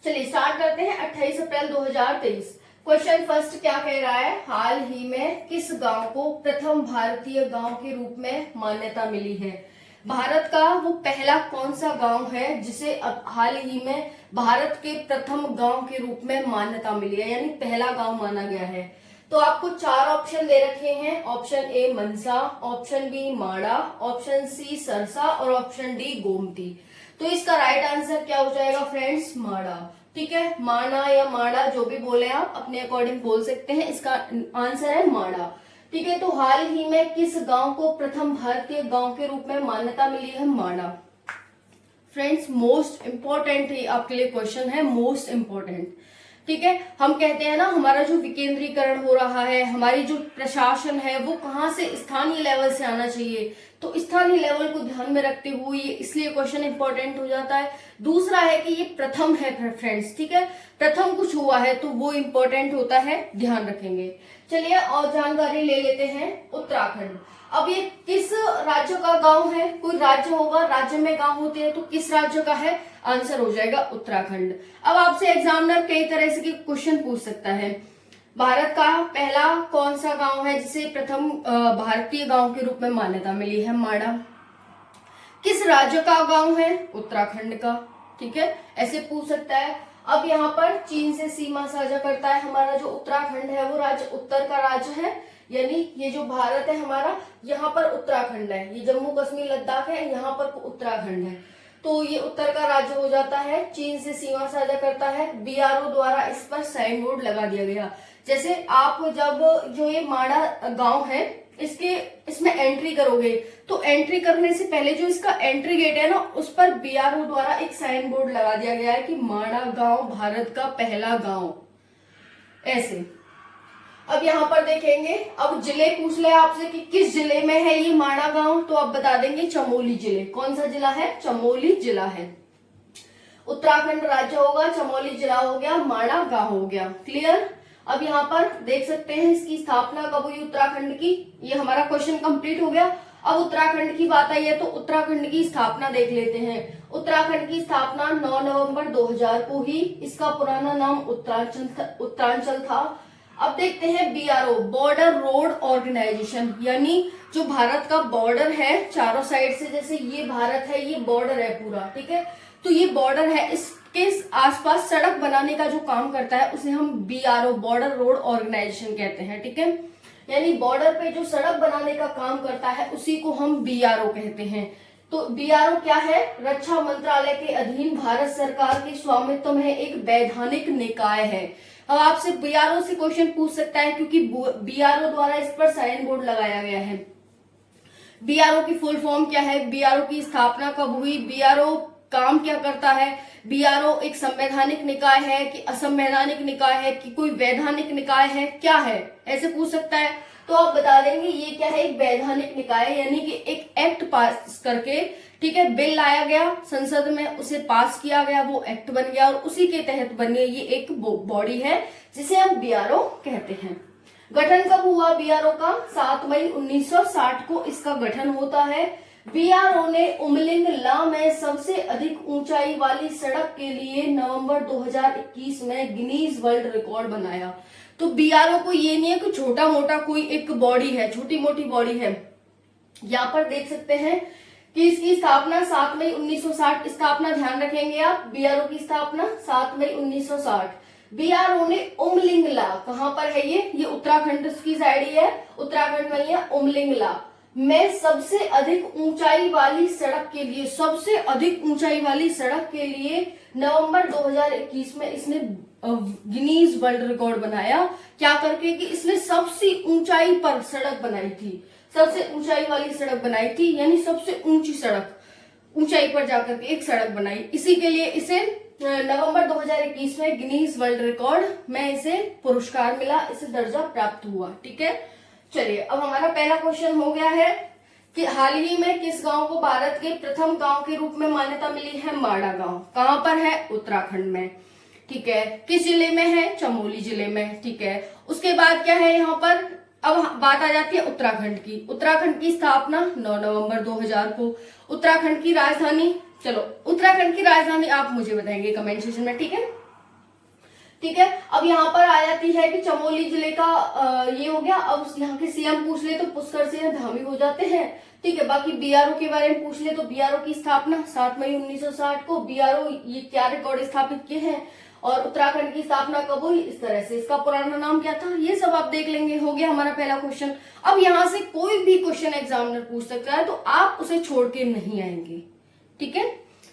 चलिए स्टार्ट करते हैं। 28 अप्रैल 2023। क्वेश्चन फर्स्ट क्या कह रहा है, हाल ही में किस गांव को प्रथम भारतीय गांव के रूप में मान्यता मिली है। भारत का वो पहला कौन सा गांव है जिसे अब हाल ही में भारत के प्रथम गांव के रूप में मान्यता मिली है, यानी पहला गांव माना गया है। तो आपको चार ऑप्शन दे रखे हैं। Option A Mansa, option B Mada, option C Sarsa और ऑप्शन डी गोमती। तो इसका राइट आंसर क्या हो जाएगा फ्रेंड्स, माड़ा। ठीक है, माना या माड़ा जो भी बोले आप अपने अकॉर्डिंग बोल सकते हैं। इसका आंसर है माड़ा। ठीक है, तो हाल ही में किस गांव को प्रथम भारतीय गांव के रूप में मान्यता मिली है, माड़ा। फ्रेंड्स मोस्ट इंपॉर्टेंट आपके लिए क्वेश्चन है, मोस्ट इंपॉर्टेंट। ठीक है, हम कहते हैं ना हमारा जो विकेंद्रीकरण हो रहा है, हमारी जो प्रशासन है वो कहाँ से, स्थानीय लेवल से आना चाहिए। तो स्थानीय लेवल को ध्यान में रखते हुए इसलिए क्वेश्चन इंपॉर्टेंट हो जाता है। दूसरा है कि ये प्रथम है फ्रेंड्स। ठीक है, प्रथम कुछ हुआ है तो वो इंपॉर्टेंट होता है, ध्यान रखेंगे। चलिए और जानकारी ले लेते हैं। उत्तराखंड, अब ये किस राज्य का गांव है, कोई राज्य होगा, राज्य में गांव होते हैं, तो किस राज्य का है, आंसर हो जाएगा उत्तराखंड। अब आपसे एग्जामिनर कई तरह से क्वेश्चन पूछ सकता है। भारत का पहला कौन सा गांव है जिसे प्रथम भारतीय गांव के रूप में मान्यता मिली है, माड़ा। किस राज्य का गांव है, उत्तराखंड का। ठीक है, ऐसे पूछ सकता है। अब यहाँ पर चीन से सीमा साझा करता है हमारा जो उत्तराखंड है, वो राज्य उत्तर का राज्य है, यानी ये जो भारत है हमारा, यहाँ पर उत्तराखंड है, ये जम्मू कश्मीर लद्दाख है, यहाँ पर उत्तराखंड है, तो ये उत्तर का राज्य हो जाता है। चीन से सीमा साझा करता है। बीआरओ द्वारा इस पर साइन बोर्ड लगा दिया गया। जैसे आप जब जो ये माड़ा गांव है इसमें एंट्री करोगे तो एंट्री करने से पहले जो इसका एंट्री गेट है ना, उस पर बीआरओ द्वारा एक साइन बोर्ड लगा दिया गया है कि माड़ा गांव भारत का पहला गांव, ऐसे। अब यहाँ पर देखेंगे, अब जिले पूछ ले आपसे कि किस जिले में है ये माड़ा गांव, तो आप बता देंगे चमोली जिले। कौन सा जिला है, चमोली जिला है। उत्तराखंड राज्य होगा, चमोली जिला हो गया, माड़ा गांव हो गया। क्लियर। अब यहाँ पर देख सकते हैं इसकी स्थापना कब हुई उत्तराखंड की, ये हमारा क्वेश्चन कंप्लीट हो गया। अब उत्तराखंड की बात आई है तो उत्तराखंड की स्थापना देख लेते हैं। उत्तराखंड की स्थापना 9 नवंबर 2000 को हुई। इसका पुराना नाम उत्तरांचल था। अब देखते हैं बीआरओ, बॉर्डर रोड ऑर्गेनाइजेशन, यानी जो भारत का बॉर्डर है चारों साइड से, जैसे ये भारत है, ये बॉर्डर है पूरा। ठीक है, तो ये बॉर्डर है, इसके आसपास सड़क बनाने का जो काम करता है उसे हम बीआरओ, बॉर्डर रोड ऑर्गेनाइजेशन कहते हैं। ठीक है, यानी बॉर्डर पे जो सड़क बनाने का काम करता है उसी को हम बीआरओ कहते हैं। तो बीआरओ क्या है, रक्षा मंत्रालय के अधीन भारत सरकार के स्वामित्व में एक वैधानिक निकाय है। अब आपसे बीआरओ से क्वेश्चन पूछ सकता है क्योंकि बीआरओ द्वारा इस पर साइन बोर्ड लगाया गया है। बीआरओ की फुल फॉर्म क्या है, बीआरओ की स्थापना कब हुई, बीआरओ काम क्या करता है, बीआरओ एक संवैधानिक निकाय है कि असंवैधानिक निकाय है कि कोई वैधानिक निकाय है, क्या है, ऐसे पूछ सकता है। तो आप बता देंगे ये क्या है, एक वैधानिक निकाय, यानी कि एक एक्ट पास करके, ठीक है, बिल लाया गया संसद में, उसे पास किया गया, वो एक्ट बन गया और उसी के तहत बनी ये एक बॉडी है जिसे हम बीआरओ कहते हैं। गठन कब हुआ बीआरओ का, 7 मई 1960 को इसका गठन होता है। बीआरओ ने उमलिंग ला में सबसे अधिक ऊंचाई वाली सड़क के लिए नवंबर 2021 में गिनीज वर्ल्ड रिकॉर्ड बनाया। तो बीआरओ को ये नहीं है कि छोटा मोटा कोई एक बॉडी है, छोटी मोटी बॉडी है। यहाँ पर देख सकते हैं कि इसकी स्थापना 7 मई 1960, स्थापना ध्यान रखेंगे आप, बीआरओ की स्थापना 7 मई 1960। बीआरओ ने उमलिंगला, कहां पर है ये उत्तराखंड की साइड ही है, उत्तराखंड में ही है, उमलिंगला में सबसे अधिक ऊंचाई वाली सड़क के लिए, सबसे अधिक ऊंचाई वाली सड़क के लिए नवंबर 2021 में इसने गिनीज वर्ल्ड रिकॉर्ड बनाया। क्या करके कि इसने सबसे ऊंचाई पर सड़क बनाई थी, सबसे ऊंचाई वाली सड़क बनाई थी, यानी सबसे ऊंची सड़क, ऊंचाई पर जाकर के एक सड़क बनाई। इसी के लिए इसे नवंबर 2021 में गिनीज वर्ल्ड रिकॉर्ड में इसे पुरस्कार मिला, इसे दर्जा प्राप्त हुआ। ठीक है, चलिए अब हमारा पहला क्वेश्चन हो गया है कि हाल ही में किस गांव को भारत के प्रथम गांव के रूप में मान्यता मिली है, माड़ा गांव। कहां पर है, उत्तराखंड में। ठीक है, किस जिले में है, चमोली जिले में। ठीक है, उसके बाद क्या है यहाँ पर, अब बात आ जाती है उत्तराखंड की। उत्तराखंड की स्थापना 9 नवंबर 2000 को। उत्तराखंड की राजधानी, चलो उत्तराखंड की राजधानी आप मुझे बताएंगे कमेंट सेक्शन में। ठीक है, ठीक है। अब यहाँ पर आ जाती है कि चमोली जिले का ये हो गया। अब यहाँ के सीएम पूछ ले तो पुष्कर सिंह धामी हो जाते हैं, ठीक है। बाकी बीआरओ के बारे में पूछ ले तो बीआरओ की स्थापना 7 मई 1960 को, बीआरओ ये क्या रिकॉर्ड स्थापित किए हैं, और उत्तराखंड की स्थापना कब हुई, इस तरह से। इसका पुराना नाम क्या था, ये सब आप देख लेंगे। हो गया हमारा पहला क्वेश्चन। अब यहाँ से कोई भी क्वेश्चन एग्जामिनर पूछ सकता है, तो आप उसे छोड़ के नहीं आएंगे, ठीक है।